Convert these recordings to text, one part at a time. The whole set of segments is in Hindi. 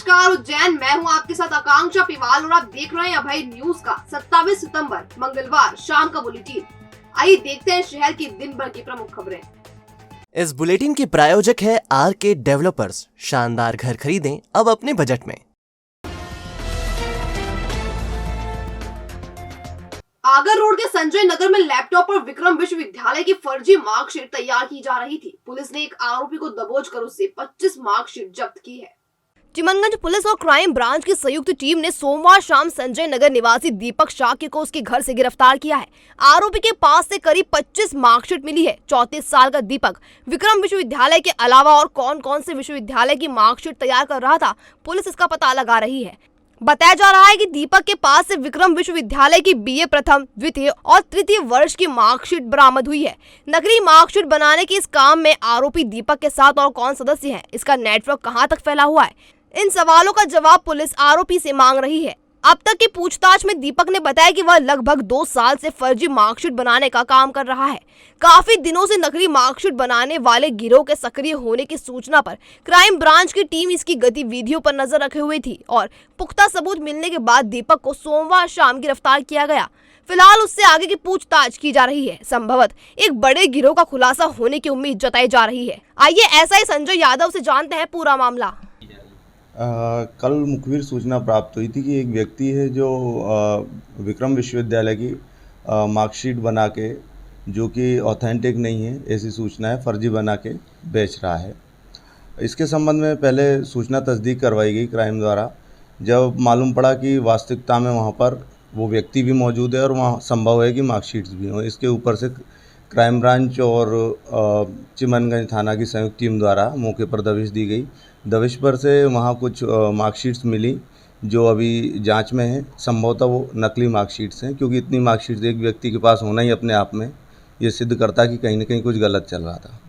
नमस्कार उज्जैन, मैं हूं आपके साथ आकांक्षा पिवाल और आप देख रहे हैं अभय न्यूज का 27 सितंबर मंगलवार शाम का बुलेटिन। आइए देखते हैं शहर की दिन भर की प्रमुख खबरें। इस बुलेटिन के प्रायोजक है आरके डेवलपर्स। शानदार घर खरीदें अब अपने बजट में। आगर रोड के संजय नगर में लैपटॉप पर विक्रम विश्वविद्यालय की फर्जी मार्कशीट तैयार की जा रही थी। पुलिस ने एक आरोपी को दबोच कर उससे 25 मार्कशीट जब्त की है। चिमनगंज पुलिस और क्राइम ब्रांच की संयुक्त टीम ने सोमवार शाम संजय नगर निवासी दीपक शाक्य को उसके घर से गिरफ्तार किया है। आरोपी के पास से करीब 25 मार्कशीट मिली है। 34 साल का दीपक विक्रम विश्वविद्यालय के अलावा और कौन कौन से विश्वविद्यालय की मार्कशीट तैयार कर रहा था, पुलिस इसका पता लगा रही है। बताया जा रहा है कि दीपक के पास से विक्रम विश्वविद्यालय की बीए प्रथम, द्वितीय और तृतीय वर्ष की मार्कशीट बरामद हुई है। नकली मार्कशीट बनाने के इस काम में आरोपी दीपक के साथ और कौन सदस्य हैं, इसका नेटवर्क कहां तक फैला हुआ है, इन सवालों का जवाब पुलिस आरोपी से मांग रही है। अब तक की पूछताछ में दीपक ने बताया कि वह लगभग 2 साल से फर्जी मार्कशीट बनाने का काम कर रहा है। काफी दिनों से नकली मार्कशीट बनाने वाले गिरोह के सक्रिय होने की सूचना पर क्राइम ब्रांच की टीम इसकी गतिविधियों पर नजर रखे हुई थी और पुख्ता सबूत मिलने के बाद दीपक को सोमवार शाम गिरफ्तार किया गया। फिलहाल उससे आगे की पूछताछ की जा रही है। संभवतः एक बड़े गिरोह का खुलासा होने की उम्मीद जताई जा रही है। आइए एसआई संजय यादव से जानते हैं पूरा मामला। कल मुखबिर सूचना प्राप्त हुई थी कि एक व्यक्ति है जो विक्रम विश्वविद्यालय की मार्कशीट बना के, जो कि ऑथेंटिक नहीं है, ऐसी सूचना है, फर्जी बना के बेच रहा है। इसके संबंध में पहले सूचना तस्दीक करवाई गई क्राइम द्वारा। जब मालूम पड़ा कि वास्तविकता में वहाँ पर वो व्यक्ति भी मौजूद है और वहाँ संभव है कि मार्कशीट्स भी हों, इसके ऊपर से क्राइम ब्रांच और चिमनगंज थाना की संयुक्त टीम द्वारा मौके पर दबिश दी गई। दबिश पर से वहाँ कुछ मार्कशीट्स मिली जो अभी जांच में है। संभवतः वो नकली मार्कशीट्स हैं, क्योंकि इतनी मार्कशीट्स एक व्यक्ति के पास होना ही अपने आप में ये सिद्ध करता है कि कहीं ना कहीं कुछ गलत चल रहा था।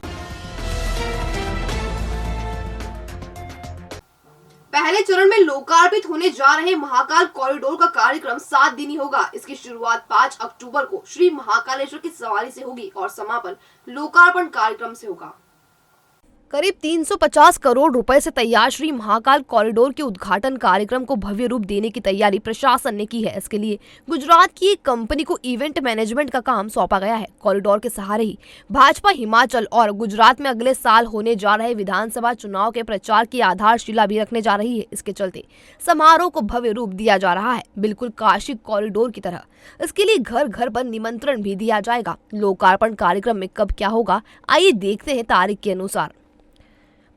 पहले चरण में लोकार्पित होने जा रहे महाकाल कॉरिडोर का कार्यक्रम 7 दिनी होगा। इसकी शुरुआत 5 अक्टूबर को श्री महाकालेश्वर की सवारी से होगी और समापन लोकार्पण कार्यक्रम से होगा। करीब 350 करोड़ रुपए से तैयार श्री महाकाल कॉरिडोर के उद्घाटन कार्यक्रम को भव्य रूप देने की तैयारी प्रशासन ने की है। इसके लिए गुजरात की एक कंपनी को इवेंट मैनेजमेंट का काम सौंपा गया है। कॉरिडोर के सहारे ही भाजपा हिमाचल और गुजरात में अगले साल होने जा रहे विधानसभा चुनाव के प्रचार की आधारशिला भी रखने जा रही है। इसके चलते समारोह को भव्य रूप दिया जा रहा है, बिल्कुल काशी कॉरिडोर की तरह। इसके लिए घर घर पर निमंत्रण भी दिया जाएगा। लोकार्पण कार्यक्रम में कब क्या होगा, आइए देखते हैं तारीख के अनुसार।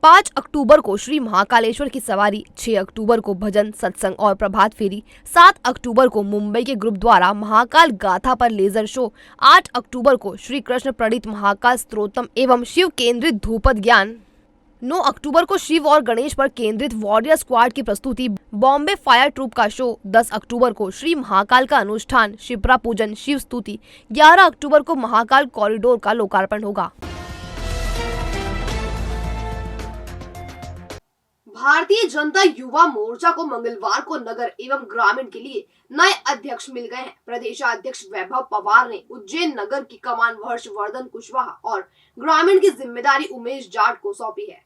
5 अक्टूबर को श्री महाकालेश्वर की सवारी, 6 अक्टूबर को भजन सत्संग और प्रभात फेरी, 7 अक्टूबर को मुंबई के ग्रुप द्वारा महाकाल गाथा पर लेजर शो, 8 अक्टूबर को श्री कृष्ण प्रणीत महाकाल स्तोत्रम एवं शिव केंद्रित धूपद ज्ञान, 9 अक्टूबर को शिव और गणेश पर केंद्रित वॉरियर स्क्वाड की प्रस्तुति, बॉम्बे फायर ट्रूप का शो, 10 अक्टूबर को श्री महाकाल का अनुष्ठान, शिप्रा पूजन, शिव स्तुति, 11 अक्टूबर को महाकाल कॉरिडोर का लोकार्पण होगा। भारतीय जनता युवा मोर्चा को मंगलवार को नगर एवं ग्रामीण के लिए नए अध्यक्ष मिल गए हैं। प्रदेशाध्यक्ष वैभव पवार ने उज्जैन नगर की कमान हर्षवर्धन कुशवाहा और ग्रामीण की जिम्मेदारी उमेश जाट को सौंपी है।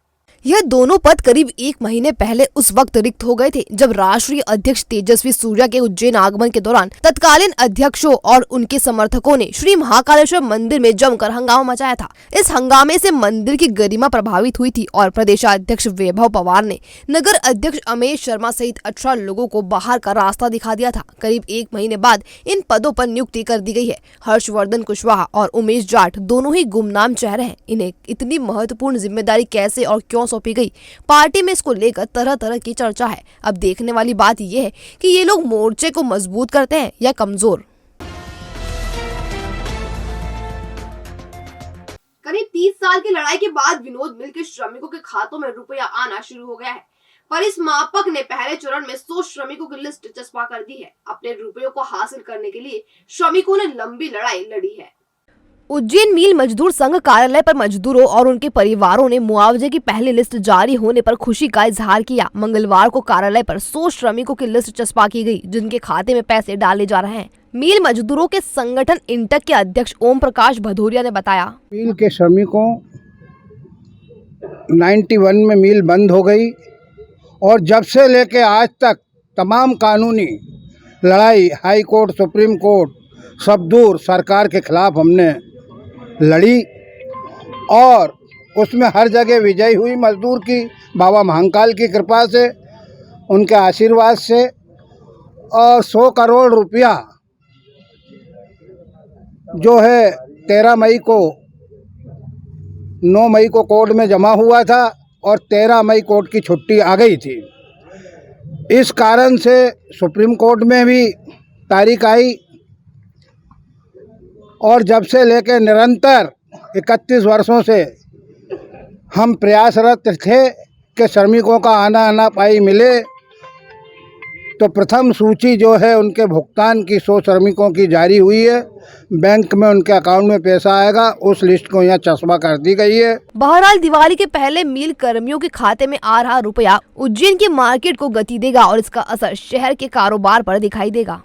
यह दोनों पद करीब 1 महीने पहले उस वक्त रिक्त हो गए थे जब राष्ट्रीय अध्यक्ष तेजस्वी सूर्या के उज्जैन आगमन के दौरान तत्कालीन अध्यक्षों और उनके समर्थकों ने श्री महाकालेश्वर मंदिर में जमकर हंगामा मचाया था। इस हंगामे से मंदिर की गरिमा प्रभावित हुई थी और प्रदेशाध्यक्ष वैभव पवार ने नगर अध्यक्ष अमेश शर्मा सहित 18 लोगों को बाहर का रास्ता दिखा दिया था। करीब 1 महीने बाद इन पदों पर नियुक्ति कर दी गई है। हर्षवर्धन कुशवाहा और उमेश जाट दोनों ही गुमनाम चेहरे हैं। इन्हें इतनी महत्वपूर्ण जिम्मेदारी कैसे और क्यों सौंपी गई, पार्टी में इसको लेकर तरह तरह की चर्चा है। अब देखने वाली बात यह है कि ये लोग मोर्चे को मजबूत करते हैं या कमजोर। करीब 30 साल की लड़ाई के बाद विनोद मिल के श्रमिकों के खातों में रुपया आना शुरू हो गया है। पर इस मापक ने पहले चरण में 100 श्रमिकों की लिस्ट चस्पा कर दी है। अपने रुपयों को हासिल करने के लिए श्रमिकों ने लंबी लड़ाई लड़ी है। उज्जैन मिल मजदूर संघ कार्यालय पर मजदूरों और उनके परिवारों ने मुआवजे की पहली लिस्ट जारी होने पर खुशी का इजहार किया। मंगलवार को कार्यालय पर 100 श्रमिकों की लिस्ट चस्पा की गई, जिनके खाते में पैसे डाले जा रहे हैं। मिल मजदूरों के संगठन इंटक के अध्यक्ष ओम प्रकाश भदौरिया ने बताया, मिल के श्रमिकों 91 में मिल बंद हो गई और जब से लेके आज तक तमाम कानूनी लड़ाई हाई कोर्ट, सुप्रीम कोर्ट सब दूर सरकार के खिलाफ हमने लड़ी और उसमें हर जगह विजय हुई मजदूर की, बाबा महाकाल की कृपा से, उनके आशीर्वाद से। और 100 करोड़ रुपया जो है 13 मई को 9 मई को कोर्ट में जमा हुआ था और 13 मई कोर्ट की छुट्टी आ गई थी। इस कारण से सुप्रीम कोर्ट में भी तारीख आई और जब से लेकर निरंतर 31 वर्षों से हम प्रयासरत थे कि श्रमिकों का आना पाई मिले। तो प्रथम सूची जो है उनके भुगतान की 100 श्रमिकों की जारी हुई है, बैंक में उनके अकाउंट में पैसा आएगा, उस लिस्ट को यहाँ चस्पा कर दी गई है। बहरहाल दिवाली के पहले मिल कर्मियों के खाते में आ रहा रुपया उज्जैन की मार्केट को गति देगा और इसका असर शहर के कारोबार पर दिखाई देगा।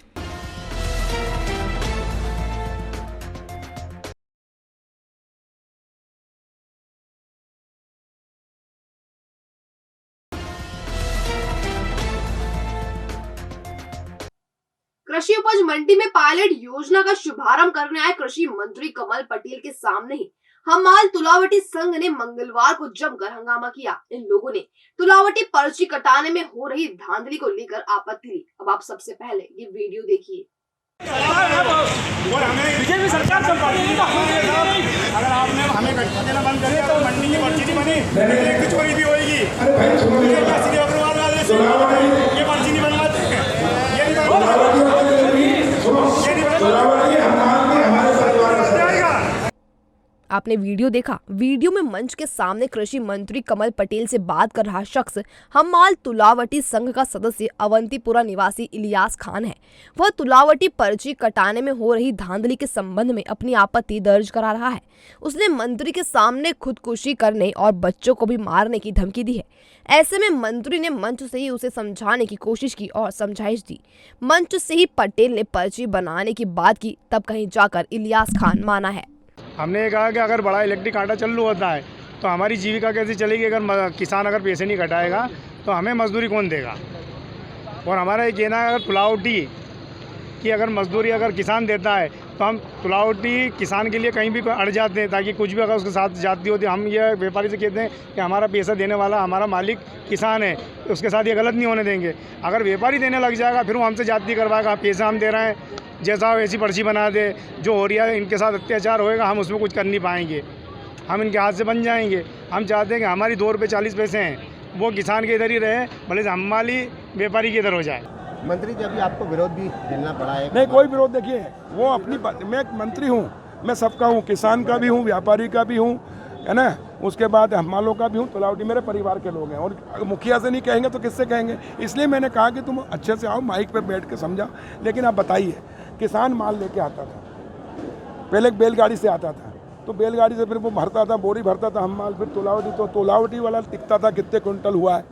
कृषि उपज मंडी में पायलट योजना का शुभारंभ करने आए कृषि मंत्री कमल पटेल के सामने ही हमाल तुलावटी संघ ने मंगलवार को जमकर हंगामा किया। इन लोगों ने तुलावटी पर्ची कटाने में हो रही धांधली को लेकर आपत्ति ली। अब आप सबसे पहले ये वीडियो देखिए। बीजेपी सरकार अगर आपने हमें गठा देना बंद कर दिया तो मंडी की पर्ची नहीं बनी, चोरी भी होगी। अग्रवाल वाले से ये पर्ची नहीं बनवाते, ये नहीं बनवाते। आपने वीडियो देखा। वीडियो में मंच के सामने कृषि मंत्री कमल पटेल से बात कर रहा शख्स हमाल तुलावटी संघ का सदस्य अवंतीपुरा निवासी इलियास खान है। वह तुलावटी पर्ची कटाने में हो रही धांधली के संबंध में अपनी आपत्ति दर्ज करा रहा है। उसने मंत्री के सामने खुदकुशी करने और बच्चों को भी मारने की धमकी दी है। ऐसे में मंत्री ने मंच से ही उसे समझाने की कोशिश की और समझाइश दी। मंच से ही पटेल ने पर्ची बनाने की बात की, तब कहीं जाकर इलियास खान माना है। हमने ये कहा कि अगर बड़ा इलेक्ट्रिक कांटा चालू होता है तो हमारी जीविका कैसे चलेगी? अगर किसान अगर पैसे नहीं कटाएगा तो हमें मजदूरी कौन देगा? और हमारा ये कहना है अगर तुलावटी कि अगर मजदूरी अगर किसान देता है तो हम तुलावटी किसान के लिए कहीं भी अड़ जाते हैं, ताकि कुछ भी अगर उसके साथ जाती होती, हम ये व्यापारी से कहते हैं कि हमारा पैसा देने वाला हमारा मालिक किसान है, उसके साथ ये गलत नहीं होने देंगे। अगर व्यापारी देने लग जाएगा फिर वो हमसे जाती करवाएगा, पैसा हम दे रहे हैं, जैसा वैसी पर्ची बना दे, जो हो रहा है इनके साथ अत्याचार होएगा, हम उसमें कुछ कर नहीं पाएंगे, हम इनके हाथ से बन जाएंगे। हम चाहते हैं कि हमारी 2 रुपये 40 पैसे हैं वो किसान के इधर ही रहे, भले हम माली व्यापारी के इधर हो जाए। मंत्री जी, अभी आपको विरोध भी झेलना पड़ा है। नहीं, कोई विरोध। देखिए, वो अपनी मैं एक मंत्री हूँ, मैं सबका हूँ, किसान का भी हूँ, व्यापारी का भी हूँ, है ना, उसके बाद हमालों का भी हूँ, तुलावटी मेरे परिवार के लोग हैं। और मुखिया से नहीं कहेंगे तो किससे कहेंगे? इसलिए मैंने कहा कि तुम अच्छे से आओ, माइक पे बैठ के समझा। लेकिन आप बताइए, किसान माल लेके आता था, पहले एक बैलगाड़ी से आता था, तो बैलगाड़ी से फिर वो भरता था, बोरी भरता था हम माल, फिर तुलावटी, तो तुलावटी वाला दिखता था कितने कुंटल हुआ है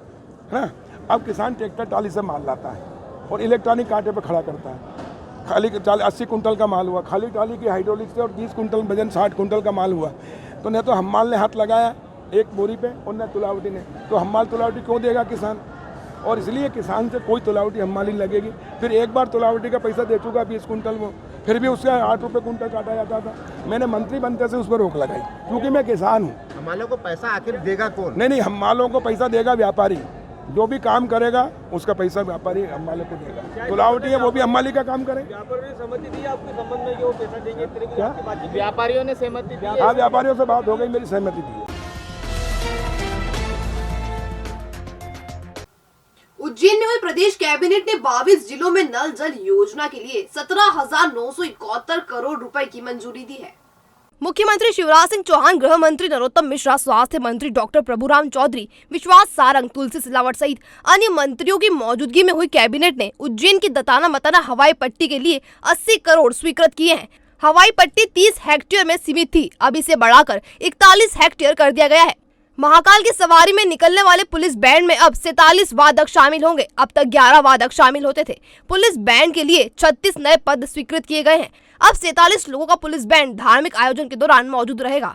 ना। अब किसान ट्रैक्टर ट्राली से माल लाता है और इलेक्ट्रॉनिक कांटे पे खड़ा करता है। खाली 80 कुंटल का माल हुआ, खाली ट्राली की हाइड्रोलिक से, और 20 कुंटल वजन 60 कुंटल का माल हुआ। तो न तो हम्माल ने हाथ लगाया एक बोरी पे और न तुलावटी ने, तो हम्माल तुलावटी क्यों देगा किसान? और इसलिए किसान से कोई तुलावटी हम्माली लगेगी। फिर एक बार तुलावटी का पैसा दे चुका 20 कुंटल वो, फिर भी उसका 8 रुपये कुंटल काटा जाता था। मैंने मंत्री बनते से उस पर रोक लगाई, क्योंकि मैं किसान हूँ। हमालों को पैसा आखिर देगा कौन? नहीं, हम्मालों को पैसा देगा व्यापारी, जो भी काम करेगा उसका पैसा व्यापारी हम्माले को देगा। तुलावटी है वो भी हम्माली का काम करे। व्यापारियों ने सहमति दी आपके संबंध में कि वो पैसा देंगे? क्या व्यापारियों ने सहमति दी? हाँ, व्यापारियों से बात हो गई, मेरी सहमति दी है। उज्जैन में हुई प्रदेश कैबिनेट ने 22 जिलों में नल जल योजना के लिए 17,971 करोड़ रुपए की मंजूरी दी है। मुख्यमंत्री शिवराज सिंह चौहान, गृह मंत्री नरोत्तम मिश्रा, स्वास्थ्य मंत्री डॉक्टर प्रभुराम चौधरी, विश्वास सारंग, तुलसी सिलावट सहित अन्य मंत्रियों की मौजूदगी में हुई कैबिनेट ने उज्जैन की दताना मताना हवाई पट्टी के लिए 80 करोड़ स्वीकृत किए हैं। हवाई पट्टी 30 हेक्टेयर में सीमित थी, अब इसे बढ़ाकर 41 हेक्टेयर कर दिया गया है। महाकाल की सवारी में निकलने वाले पुलिस बैंड में अब 47 वादक शामिल होंगे। अब तक 11 वादक शामिल होते थे। पुलिस बैंड के लिए 36 नए पद स्वीकृत किए गए हैं। अब 47 लोगों का पुलिस बैंड धार्मिक आयोजन के दौरान मौजूद रहेगा।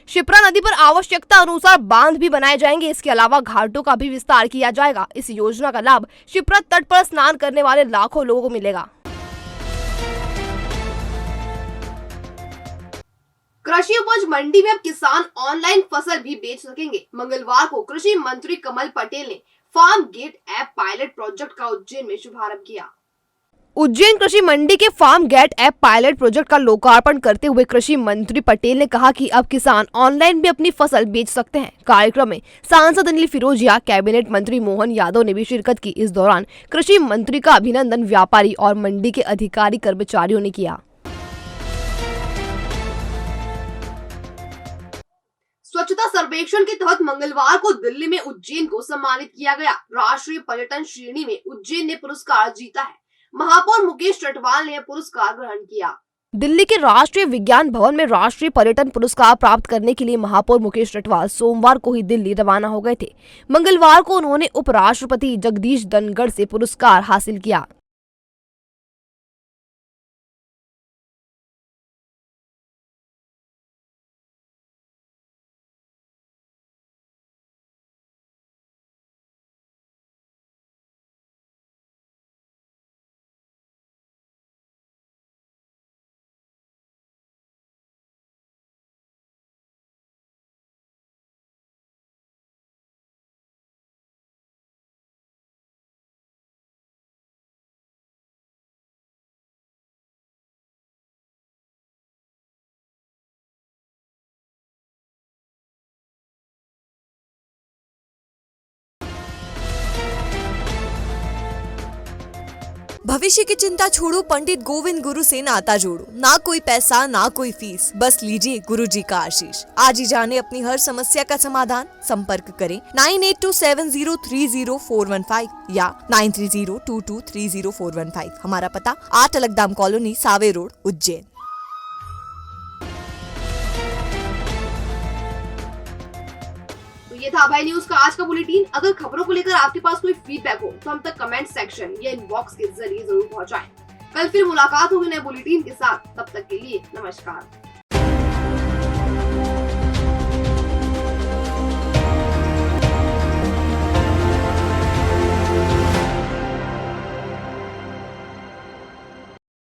शिप्रा नदी पर आवश्यकता अनुसार बांध भी बनाए जाएंगे। इसके अलावा घाटों का भी विस्तार किया जाएगा। इस योजना का लाभ शिप्रा तट पर स्नान करने वाले लाखों लोगों को मिलेगा। कृषि उपज मंडी में अब किसान ऑनलाइन फसल भी बेच सकेंगे। मंगलवार को कृषि मंत्री कमल पटेल ने farm gate app pilot project का उज्जैन में शुभारंभ किया। उज्जैन कृषि मंडी के farm gate app pilot project का लोकार्पण करते हुए कृषि मंत्री पटेल ने कहा कि अब किसान ऑनलाइन भी अपनी फसल बेच सकते हैं। कार्यक्रम में सांसद अनिल फिरोजिया, कैबिनेट मंत्री मोहन यादव ने भी शिरकत की। इस दौरान कृषि मंत्री का अभिनंदन व्यापारी और मंडी के अधिकारी कर्मचारियों ने किया। स्वच्छता सर्वेक्षण के तहत मंगलवार को दिल्ली में उज्जैन को सम्मानित किया गया। राष्ट्रीय पर्यटन श्रेणी में उज्जैन ने पुरस्कार जीता है। महापौर मुकेश चटवाल ने पुरस्कार ग्रहण किया। दिल्ली के राष्ट्रीय विज्ञान भवन में राष्ट्रीय पर्यटन पुरस्कार प्राप्त करने के लिए महापौर मुकेश चटवाल सोमवार को ही दिल्ली रवाना हो गए थे। मंगलवार को उन्होंने उपराष्ट्रपति जगदीश धनखड़ से पुरस्कार हासिल किया। भविष्य की चिंता छोड़ो, पंडित गोविंद गुरु से नाता जोड़ो। ना कोई पैसा ना कोई फीस, बस लीजिए गुरुजी का आशीष। आज ही जाने अपनी हर समस्या का समाधान। संपर्क करें 9827030415 या 9302230415। हमारा पता 8 अलगदाम कॉलोनी, सावे रोड, उज्जैन। ये था भाई न्यूज का आज का बुलेटिन। अगर खबरों को लेकर आपके पास कोई फीडबैक हो तो हम तक कमेंट सेक्शन या इनबॉक्स के जरिए जरूर पहुंचाएं। कल फिर मुलाकात होगी नए बुलेटिन के साथ। तब तक के लिए नमस्कार।